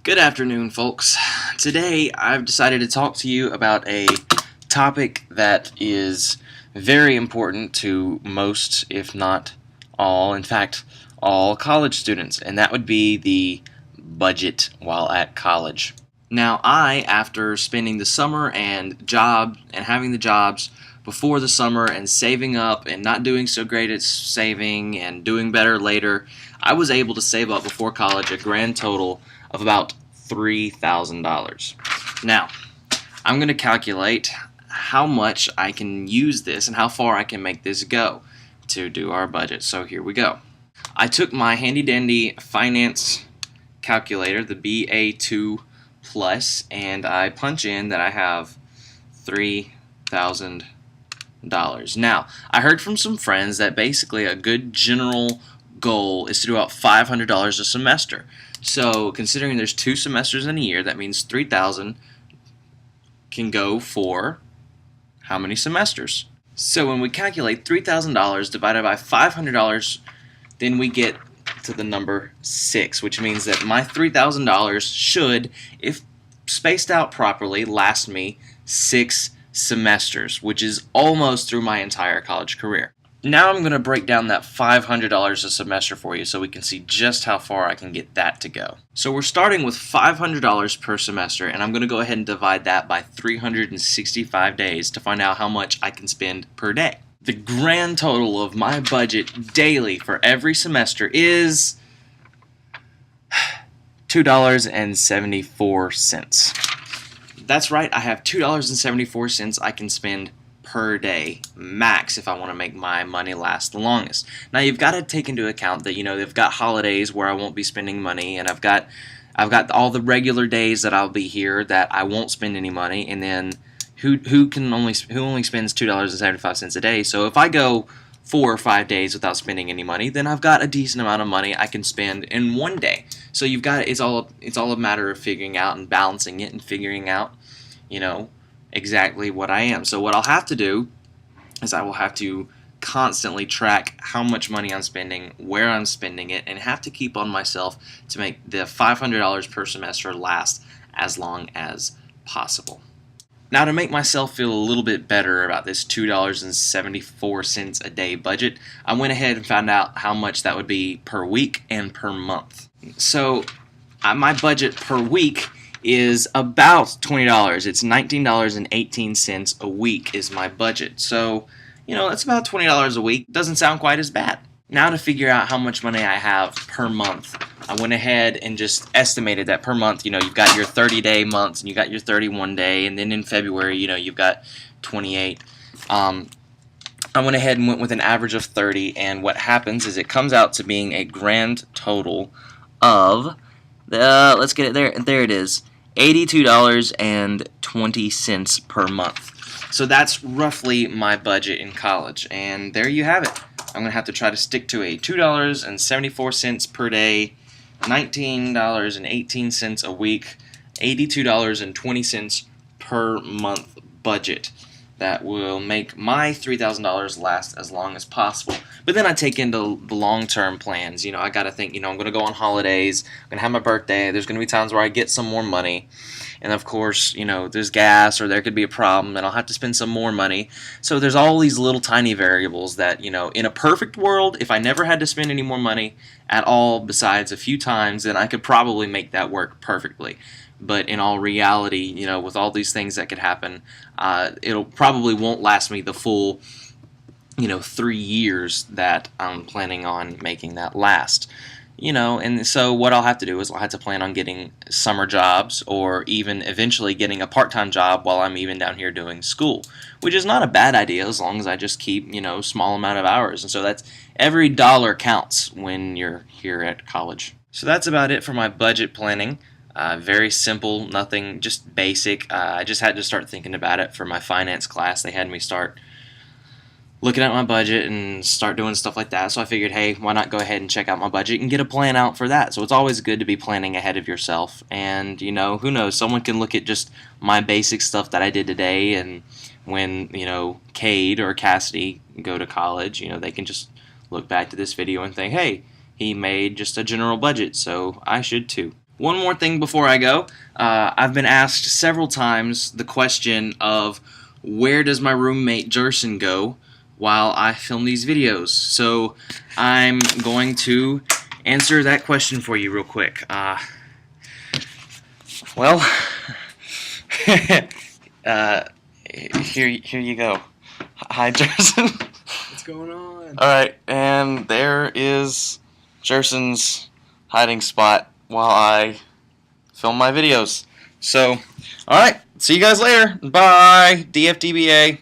Good afternoon, folks. Today I've decided to talk to you about a topic that is very important to most, if not all, in fact, all college students, and that would be the budget while at college. Now, after spending the summer and having the jobs before the summer and saving up and not doing so great at saving and doing better later, I was able to save up before college a grand total of about $3,000. Now, I'm going to calculate how much I can use this and how far I can make this go to do our budget. So here we go. I took my handy dandy finance calculator, the BA2 Plus, and I punch in that I have $3,000. Now, I heard from some friends that basically a good general goal is to do about $500 a semester. So, considering there's 2 semesters in a year, that means $3,000 can go for how many semesters? So, when we calculate $3,000 divided by $500, then we get to the number 6, which means that my $3,000 should, if spaced out properly, last me 6 semesters, which is almost through my entire college career. Now I'm going to break down that $500 a semester for you so we can see just how far I can get that to go. So we're starting with $500 per semester, and I'm going to go ahead and divide that by 365 days to find out how much I can spend per day. The grand total of my budget daily for every semester is $2.74. That's right, I have $2.74 I can spend per day max if I want to make my money last the longest. Now you've got to take into account that they've got holidays where I won't be spending money, and I've got all the regular days that I'll be here that I won't spend any money, and then who only spends $2.75 a day. So if I go 4 or 5 days without spending any money, then I've got a decent amount of money I can spend in one day. So it's all a matter of figuring out and balancing it and figuring out, exactly what I am. So what I'll have to do is I will have to constantly track how much money I'm spending, where I'm spending it, and have to keep on myself to make the $500 per semester last as long as possible. Now, to make myself feel a little bit better about this $2.74 a day budget, I went ahead and found out how much that would be per week and per month. So my budget per week is about $20. It's $19.18 a week is my budget. So, that's about $20 a week. Doesn't sound quite as bad. Now to figure out how much money I have per month, I went ahead and just estimated that per month, you've got your 30-day months and you got your 31-day, and then in February, you've got 28. I went ahead and went with an average of 30, and what happens is it comes out to being a grand total of, let's get it there, it is, $82.20 per month. So that's roughly my budget in college, and there you have it. I'm going to have to try to stick to a $2.74 per day, $19.18 a week, $82.20 per month budget. That will make my $3,000 last as long as possible. But then I take into the long-term plans. I got to think, I'm going to go on holidays, I'm going to have my birthday, there's going to be times where I get some more money. And of course, there's gas, or there could be a problem and I'll have to spend some more money. So there's all these little tiny variables that, in a perfect world, if I never had to spend any more money at all besides a few times, then I could probably make that work perfectly. But in all reality, with all these things that could happen, it'll probably won't last me the full, 3 years that I'm planning on making that last. And so what I'll have to do is I'll have to plan on getting summer jobs, or even eventually getting a part-time job while I'm even down here doing school, which is not a bad idea as long as I just keep, small amount of hours. And so that's every dollar counts when you're here at college. So that's about it for my budget planning. Very simple, nothing, just basic. I just had to start thinking about it for my finance class. They had me start looking at my budget and start doing stuff like that. So I figured, hey, why not go ahead and check out my budget and get a plan out for that. So it's always good to be planning ahead of yourself. And, who knows, someone can look at just my basic stuff that I did today, and when, Cade or Cassidy go to college, they can just look back to this video and think, hey, he made just a general budget, so I should too. one more thing before I go. I've been asked several times the question of where does my roommate Jerson go while I film these videos. So I'm going to answer that question for you real quick. Well, here you go. Hi, Jerson. What's going on? Alright, and there is Jerson's hiding spot while I film my videos. So, alright, see you guys later. Bye, DFDBA.